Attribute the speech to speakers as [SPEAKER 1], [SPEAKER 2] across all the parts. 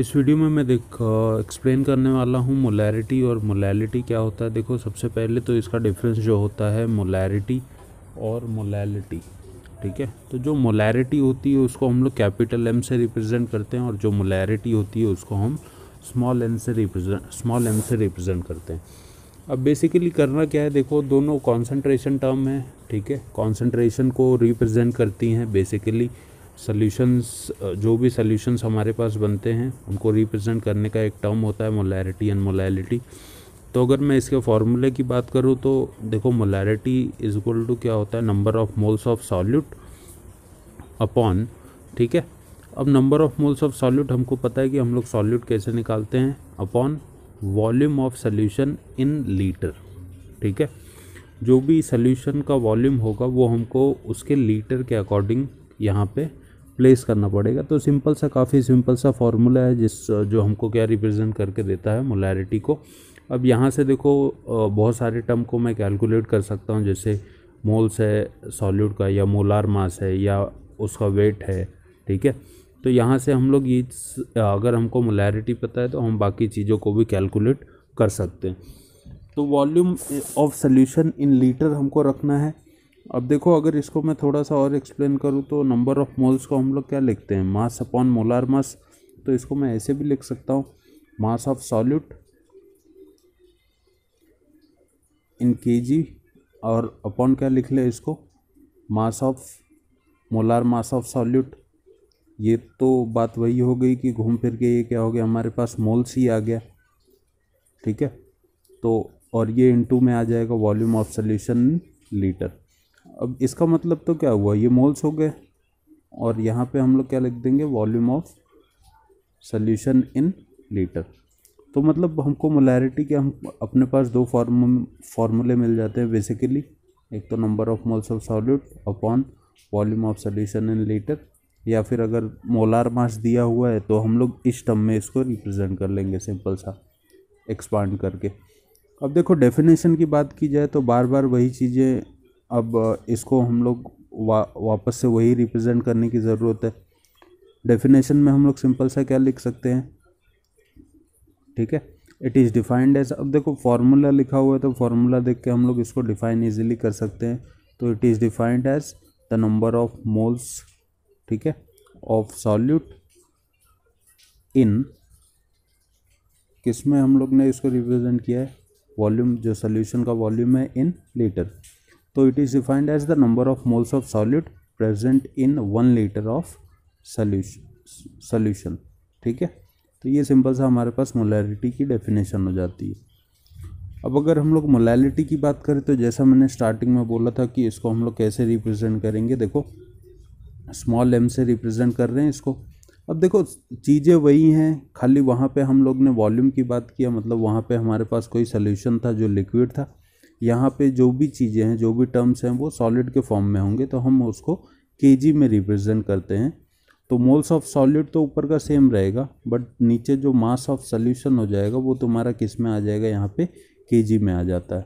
[SPEAKER 1] इस वीडियो में मैं एक्सप्लेन करने वाला हूँ मोलैरिटी और मोलैलिटी क्या होता है। देखो, सबसे पहले तो इसका डिफरेंस जो होता है मोलैरिटी और मोलैलिटी, ठीक है। तो जो मोलैरिटी होती है उसको हम लोग कैपिटल एम से रिप्रेजेंट करते हैं और जो मोलैरिटी होती है उसको हम स्मॉल एम से रिप्रेजेंट करते हैं। अब बेसिकली करना क्या है, देखो दोनों कॉन्सेंट्रेशन टर्म है, ठीक है। कॉन्सेंट्रेशन को रिप्रेजेंट करती हैं बेसिकली सॉल्यूशंस, जो भी सॉल्यूशंस हमारे पास बनते हैं उनको रिप्रेजेंट करने का एक टर्म होता है मोलैरिटी एंड मोलैलिटी। तो अगर मैं इसके फॉर्मूले की बात करूँ तो देखो मोलैरिटी इज इक्वल टू क्या होता है, number of moles of solute upon, ठीक है। अब number of moles of solute हमको पता है कि हम लोग सॉल्यूट कैसे निकालते हैं, upon volume of solution in litre, ठीक है। जो भी सॉल्यूशन का वॉल्यूम होगा वो हमको उसके लीटर के अकॉर्डिंग यहाँ पे प्लेस करना पड़ेगा। तो काफ़ी सिंपल सा फॉर्मूला है जो हमको क्या रिप्रेजेंट करके देता है मोलैरिटी को। अब यहाँ से देखो बहुत सारे टर्म को मैं कैलकुलेट कर सकता हूँ, जैसे मोल्स है सॉल्यूट का, या मोलार मास है, या उसका वेट है, ठीक है। तो यहाँ से हम लोग ये अगर हमको मोलैरिटी पता है तो हम बाकी चीज़ों को भी कैलकुलेट कर सकते हैं। तो volume of solution in litre हमको रखना है। अब देखो अगर इसको मैं थोड़ा सा और एक्सप्लेन करूँ तो नंबर ऑफ मोल्स को हम लोग क्या लिखते हैं, मास अपॉन मोलार मास। तो इसको मैं ऐसे भी लिख सकता हूँ, मास ऑफ सॉल्यूट इन केजी, और अपॉन क्या लिख ले इसको, mass of molar mass of solute. ये तो बात वही हो गई कि घूम फिर के ये क्या हो गया, हमारे पास मोल्स ही आ गया, ठीक है। तो और ये इनटू में आ जाएगा वॉल्यूम ऑफ सॉल्यूशन लीटर। अब इसका मतलब तो क्या हुआ, ये मोल्स हो गए और यहाँ पे हम लोग क्या लिख देंगे, volume of solution in litre. तो मतलब हमको मोलैरिटी के हम अपने पास दो फार्मूले मिल जाते हैं बेसिकली, एक तो number of moles of solute upon volume of solution in litre, या फिर अगर मोलार मास दिया हुआ है तो हम लोग इस टर्म में इसको रिप्रेजेंट कर लेंगे सिंपल सा एक्सपांड करके। अब देखो डेफिनेशन की बात की जाए तो बार बार वही चीज़ें, अब इसको हम लोग वापस से वही रिप्रेजेंट करने की ज़रूरत है। डेफिनेशन में हम लोग सिंपल सा क्या लिख सकते हैं, ठीक है, इट इज़ डिफाइंड एज। अब देखो फार्मूला लिखा हुआ है तो फार्मूला देख के हम लोग इसको डिफाइन इजीली कर सकते हैं। तो it is defined as the number of moles, ठीक है, ऑफ सॉल्यूट इन, किस में हम लोग ने इसको रिप्रेजेंट किया है, वॉल्यूम, जो सोल्यूशन का वॉल्यूम है इन लीटर। तो it is defined as the number of moles of solute present in 1 litre of solution, ठीक है। तो ये सिंपल सा हमारे पास मोलैरिटी की डेफिनेशन हो जाती है। अब अगर हम लोग मोलैलिटी की बात करें तो जैसा मैंने स्टार्टिंग में बोला था कि इसको हम लोग कैसे रिप्रेजेंट करेंगे, देखो स्मॉल एम से रिप्रेजेंट कर रहे हैं इसको। अब देखो चीज़ें वही हैं, खाली वहाँ पे हम लोग ने वॉल्यूम की बात किया, मतलब वहाँ पे हमारे पास कोई सोल्यूशन था जो लिक्विड था। यहाँ पे जो भी चीज़ें हैं, जो भी टर्म्स हैं वो सॉलिड के फॉर्म में होंगे, तो हम उसको केजी में रिप्रेजेंट करते हैं। तो मोल्स ऑफ सॉलिड तो ऊपर का सेम रहेगा, बट नीचे जो मास ऑफ सोल्यूशन हो जाएगा वो तुम्हारा किस में आ जाएगा, यहाँ पे केजी में आ जाता है,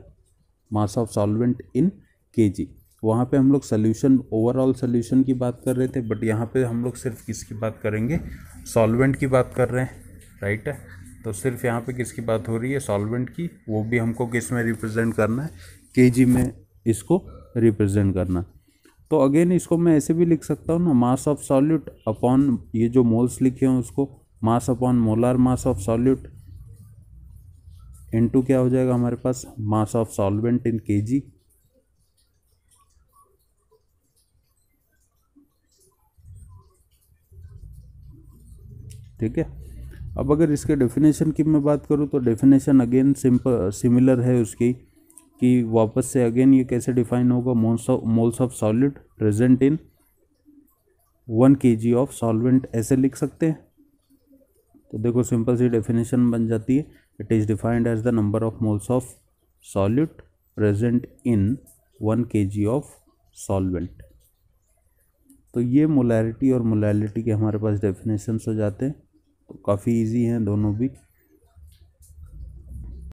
[SPEAKER 1] मास ऑफ सॉल्वेंट इन केजी। वहाँ पे हम लोग सोल्यूशन, ओवरऑल सोल्यूशन की बात कर रहे थे, बट यहाँ पे हम लोग सिर्फ किसकी बात करेंगे, सॉल्वेंट की बात कर रहे हैं, राइट है। तो सिर्फ यहाँ पे किसकी बात हो रही है, सॉल्वेंट की, वो भी हमको किस में रिप्रेजेंट करना है, केजी में इसको रिप्रेजेंट करना। तो अगेन इसको मैं ऐसे भी लिख सकता हूँ ना, मास ऑफ सॉल्यूट अपॉन ये जो मोल्स लिखे हैं उसको mass upon molar mass of solute into क्या हो जाएगा हमारे पास, mass of solvent in KG, ठीक है। अब अगर इसके डेफिनेशन की मैं बात करूँ तो डेफिनेशन अगेन सिमिलर है उसकी, कि वापस से अगेन ये कैसे डिफाइन होगा, moles of solid present in 1 kg of solvent, ऐसे लिख सकते हैं। तो देखो सिंपल सी डेफिनेशन बन जाती है, it is defined as the number of moles of solute present in 1 kg of solvent. तो ये मोलैरिटी और मोलैलिटी के हमारे पास डेफिनेशंस हो जाते हैं। तो काफ़ी इजी हैं दोनों भी।